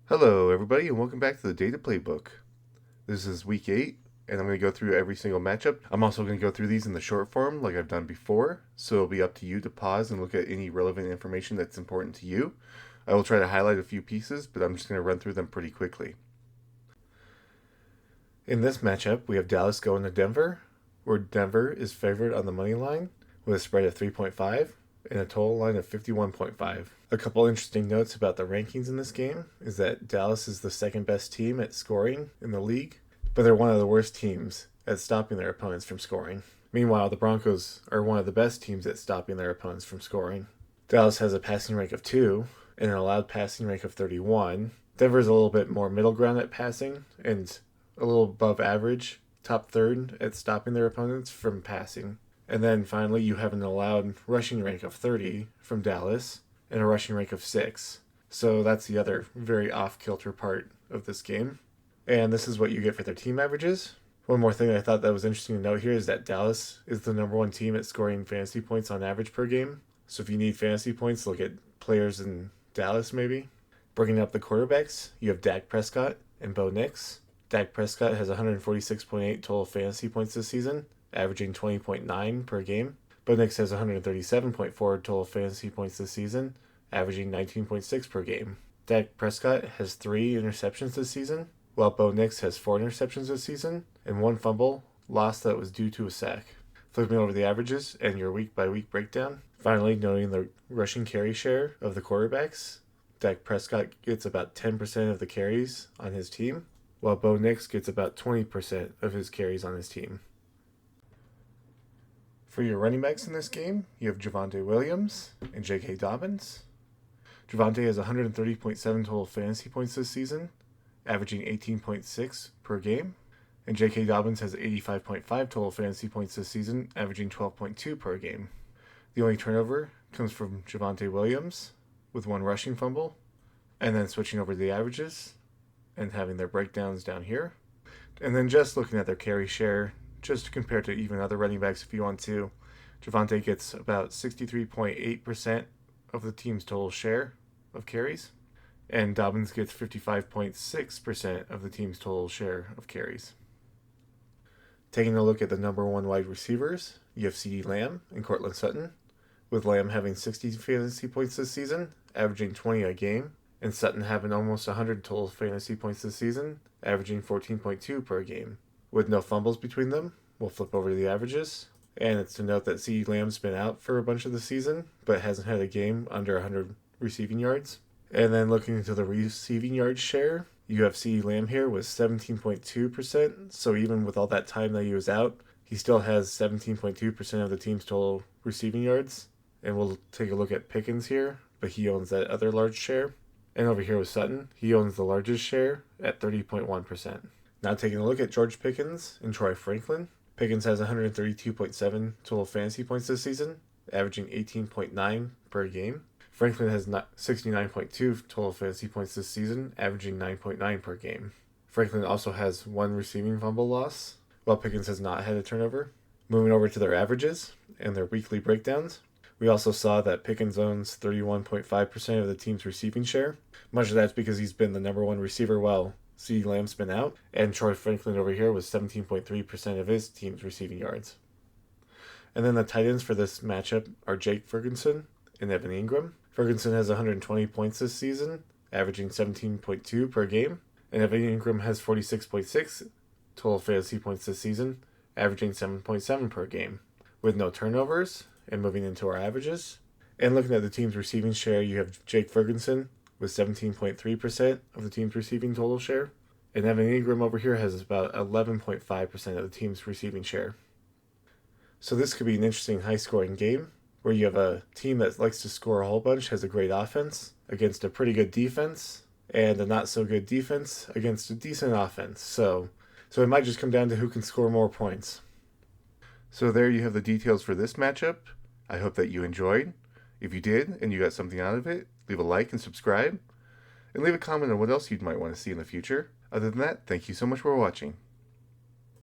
Hello, everybody, and welcome back to the Data Playbook. This is week 8, and I'm going to go through every single matchup. I'm also going to go through these in the short form like I've done before, so it'll be up to you to pause and look at any relevant information that's important to you. I will try to highlight a few pieces, but I'm just going to run through them pretty quickly. In this matchup, we have Dallas going to Denver, where Denver is favored on the money line with a spread of 3.5 and a total line of 51.5. A couple interesting notes about the rankings in this game is that Dallas is the second best team at scoring in the league, but they're one of the worst teams at stopping their opponents from scoring. Meanwhile, the Broncos are one of the best teams at stopping their opponents from scoring. Dallas has a passing rank of 2 and an allowed passing rank of 31. Denver's a little bit more middle ground at passing and a little above average, top third at stopping their opponents from passing. And then finally, you have an allowed rushing rank of 30 from Dallas and a rushing rank of 6. So that's the other very off-kilter part of this game. And this is what you get for their team averages. One more thing I thought that was interesting to note here is that Dallas is the number one team at scoring fantasy points on average per game. So if you need fantasy points, look at players in Dallas maybe. Bringing up the quarterbacks, you have Dak Prescott and Bo Nix. Dak Prescott has 146.8 total fantasy points this season, averaging 20.9 per game. Bo Nix has 137.4 total fantasy points this season, averaging 19.6 per game. Dak Prescott has 3 interceptions this season, while Bo Nix has 4 interceptions this season, and 1 fumble loss that was due to a sack. Flipping over the averages and your week-by-week breakdown. Finally, noting the rushing carry share of the quarterbacks, Dak Prescott gets about 10% of the carries on his team, while Bo Nix gets about 20% of his carries on his team. For your running backs in this game, you have Javonte Williams and J.K. Dobbins. Javonte has 130.7 total fantasy points this season, averaging 18.6 per game, and J.K. Dobbins has 85.5 total fantasy points this season, averaging 12.2 per game. The only turnover comes from Javonte Williams with 1 rushing fumble, and then switching over to the averages and having their breakdowns down here. And then just looking at their carry share, just to compare to even other running backs if you want to, Javonte gets about 63.8% of the team's total share of carries, and Dobbins gets 55.6% of the team's total share of carries. Taking a look at the number 1 wide receivers, you have CeeDee Lamb and Courtland Sutton, with Lamb having 60 fantasy points this season, averaging 20 a game, and Sutton having almost 100 total fantasy points this season, averaging 14.2 per game. With no fumbles between them, we'll flip over to the averages. And it's to note that CeeDee Lamb's been out for a bunch of the season, but hasn't had a game under 100 receiving yards. And then looking into the receiving yards share, you have CeeDee Lamb here with 17.2%. So even with all that time that he was out, he still has 17.2% of the team's total receiving yards. And we'll take a look at Pickens here, but he owns that other large share. And over here with Sutton, he owns the largest share at 30.1%. Now taking a look at George Pickens and Troy Franklin. Pickens has 132.7 total fantasy points this season, averaging 18.9 per game. Franklin has 69.2 total fantasy points this season, averaging 9.9 per game. Franklin also has 1 receiving fumble loss, while Pickens has not had a turnover. Moving over to their averages and their weekly breakdowns, we also saw that Pickens owns 31.5% of the team's receiving share. Much of that's because he's been the number 1 receiver while CeeDee Lamb's been out, and Troy Franklin over here was 17.3% of his team's receiving yards. And then the tight ends for this matchup are Jake Ferguson and Evan Ingram. Ferguson has 120 points this season, averaging 17.2 per game, and Evan Ingram has 46.6 total fantasy points this season, averaging 7.7 per game, with no turnovers. And moving into our averages, and looking at the team's receiving share, you have Jake Ferguson with 17.3% of the team's receiving total share, and Evan Ingram over here has about 11.5% of the team's receiving share. So this could be an interesting high-scoring game, where you have a team that likes to score a whole bunch, has a great offense, against a pretty good defense, and a not-so-good defense against a decent offense. So it might just come down to who can score more points. So there you have the details for this matchup. I hope that you enjoyed. If you did and you got something out of it, leave a like and subscribe. And leave a comment on what else you might want to see in the future. Other than that, thank you so much for watching.